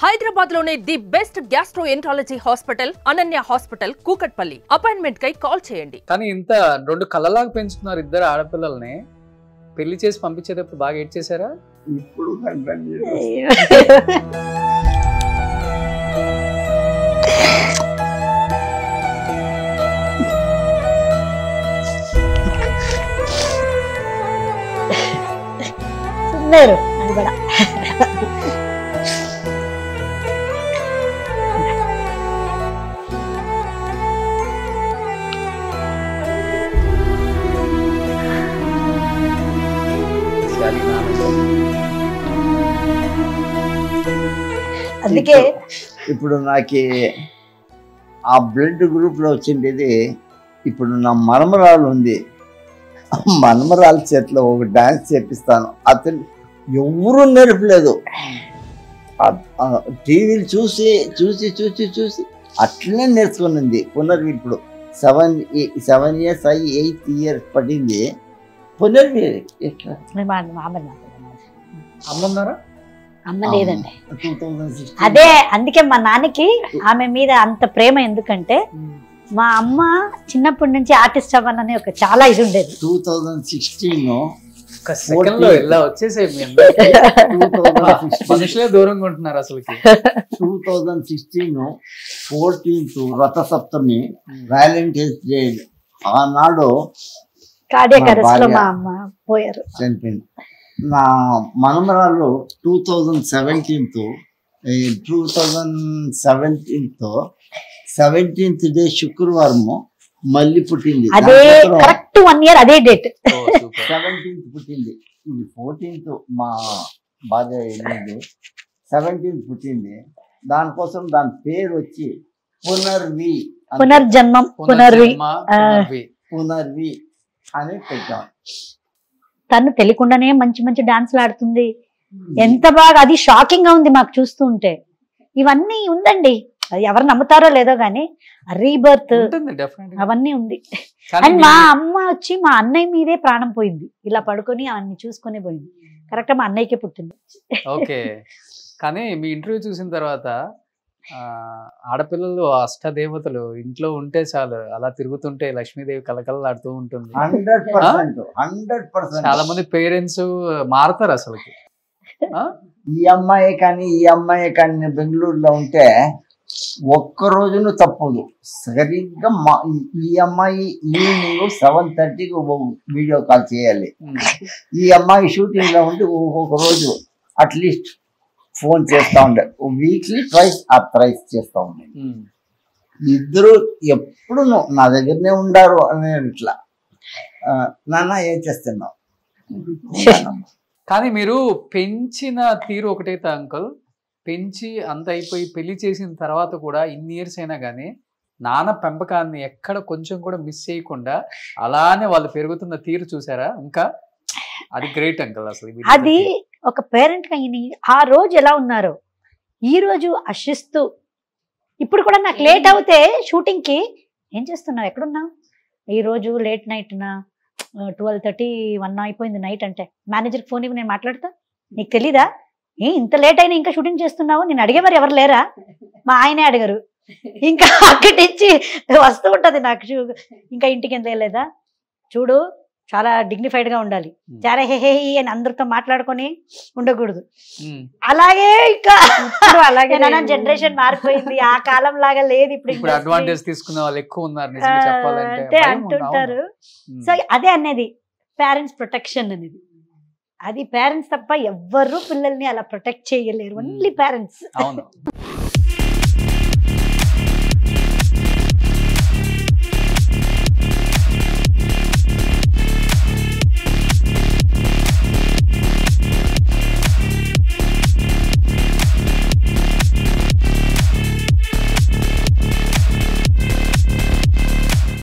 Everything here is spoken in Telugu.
హైదరాబాద్ లోనే the best gastroenterology hospital Ananya hospital Kukatpally. Appointment కై కాల్ చేయండి. కానీ ఇంత రెండు కళ్ళలాగా పెంచుతున్నారు ఇద్దరు ఆడపిల్లల్ని. పెళ్లి చేసి పంపించేటప్పుడు బాగా ఏడ్ చేశారా? ఇప్పుడు అది కూడా అందుకే ఇప్పుడు నాకు ఆ బ్లడ్ గ్రూప్ లో వచ్చింది. ఇప్పుడు నా మనమరాలు ఉంది, మనమరాలు చేతిలో ఒక డాన్స్ చేపిస్తాను. అతను ఎవరు నేర్పలేదు, టీవీలు చూసి చూసి చూసి చూసి అట్లనే నేర్చుకునింది. పునర్వి ఇప్పుడు 7 years అయ్యి 8 years పడింది. పునర్వి ఎట్లా అమ్మన్నారా? అమ్మ లేదండి. అదే అందుకే మా నాన్నకి ఆమె మీద అంత ప్రేమ. ఎందుకంటే మా అమ్మ చిన్నప్పటి నుంచి ఆర్టిస్ట్ అవ్వాలని ఒక చాలా ఇది ఉండేది. 2016 మనుషులే దూరంగా ఉంటున్నారు అసలు. 2016 14th రథసప్తమి, వ్యాలంటైన్స్ డే. ఆనాడు కార్డియాక్ అరెస్ట్ లో మా అమ్మ పోయారు, చనిపోయింది. నా మనమరాలు 2017 17th డే శుక్రవారము మళ్ళీ పుట్టింది. అదే కరెక్ట్ 1 year అదే డేట్. 17th పుట్టింది. ఇది 14th మా భార్య వెళ్ళింది. 17th పుట్టింది. దానికోసం దాని పేరు వచ్చి పునర్వి, పునర్జన్మం, పునర్వి పునర్వి అని పెట్టాం. తను తెలియకుండానే మంచి మంచి డాన్స్లు ఆడుతుంది. ఎంత బాగా, అది షాకింగ్ గా ఉంది మాకు చూస్తూ ఉంటే. ఇవన్నీ ఉందండి, అది ఎవరు నమ్ముతారో లేదో గానీ రీబర్త్ అవన్నీ ఉంది. అండ్ మా అమ్మ వచ్చి మా అన్నయ్య మీదే ప్రాణం పోయింది. ఇలా పడుకొని అవన్నీ చూసుకొని పోయింది. కరెక్ట్ మా అన్నయ్యకే పుట్టింది. ఓకే. కానీ మీ ఇంటర్వ్యూ చూసిన తర్వాత ఆడపిల్లలు అష్టదేవతలు ఇంట్లో ఉంటే చాలు, అలా తిరుగుతుంటే లక్ష్మీదేవి కలకలలాడుతూ ఉంటుంది. 100%. చాలా మంది పేరెంట్స్ మారుతారు అసలుకి. ఈ అమ్మాయి కానీ బెంగళూరులో ఉంటే ఒక్క రోజును తప్పదు. సరిగ్గా ఈ అమ్మాయి ఈవినింగ్ 7:30కి వీడియో కాల్ చేయాలి. ఈ అమ్మాయి షూటింగ్ లో ఉండి ఒక్కొక్క రోజు అట్లీస్ట్ ఫోన్ చేస్తా ఉండే. వీక్లీ ట్వైస్ ఆర్ థ్రైస్ చేస్తా ఉండే. ఇద్దరు ఎప్పుడు నా దగ్గరనే ఉండారు అని. ఇట్లా నాన్న ఏం చేస్తున్నావు. కానీ మీరు పెంచిన తీరు ఒకటైతే అంకుల్, పెంచి అంత అయిపోయి పెళ్లి చేసిన తర్వాత కూడా ఇన్ని ఇయర్స్ అయినా కానీ నాన్న పెంపకాన్ని ఎక్కడ కొంచెం కూడా మిస్ చేయకుండా అలానే వాళ్ళు పెరుగుతున్న తీరు చూసారా? ఇంకా అది గ్రేట్ అంకుల్ అసలు. అది ఒక పేరెంట్ గా ఆ రోజు ఎలా ఉన్నారో ఈ రోజు హర్షిస్తూ. ఇప్పుడు కూడా నాకు లేట్ అవుతే షూటింగ్ కి ఏం చేస్తున్నావు, ఎక్కడున్నావు, ఈ రోజు లేట్ నైట్ నా 12:30 1 అయిపోయింది నైట్ అంటే మేనేజర్ ఫోన్ ఇవ్వ, నేను మాట్లాడతా, నీకు తెలీదా ఇంత లేట్ అయినా ఇంకా షూటింగ్ చేస్తున్నావు, నేను అడిగే మరి ఎవరు లేరా, మా ఆయనే అడిగారు. ఇంకా అక్కడి నుంచి వస్తూ ఉంటది నాకు. ఇంకా ఇంటికి ఎంత వెళ్ళలేదా, చూడు చాలా డిగ్నిఫైడ్ గా ఉండాలి, చాలా హే అని అందరితో మాట్లాడుకొని ఉండకూడదు. అలాగే ఇంకా అలాగే జనరేషన్ మారిపోయింది. ఆ కాలం లాగా లేదు ఇప్పుడు. అడ్వాంటేజ్ తీసుకునే వాళ్ళు ఎక్కువ ఉన్నారు అంటే అంటుంటారు. సో అదే అనేది పేరెంట్స్ ప్రొటెక్షన్ అనేది. అది పేరెంట్స్ తప్ప ఎవ్వరు పిల్లల్ని అలా ప్రొటెక్ట్ చేయలేరు, ఓన్లీ పేరెంట్స్.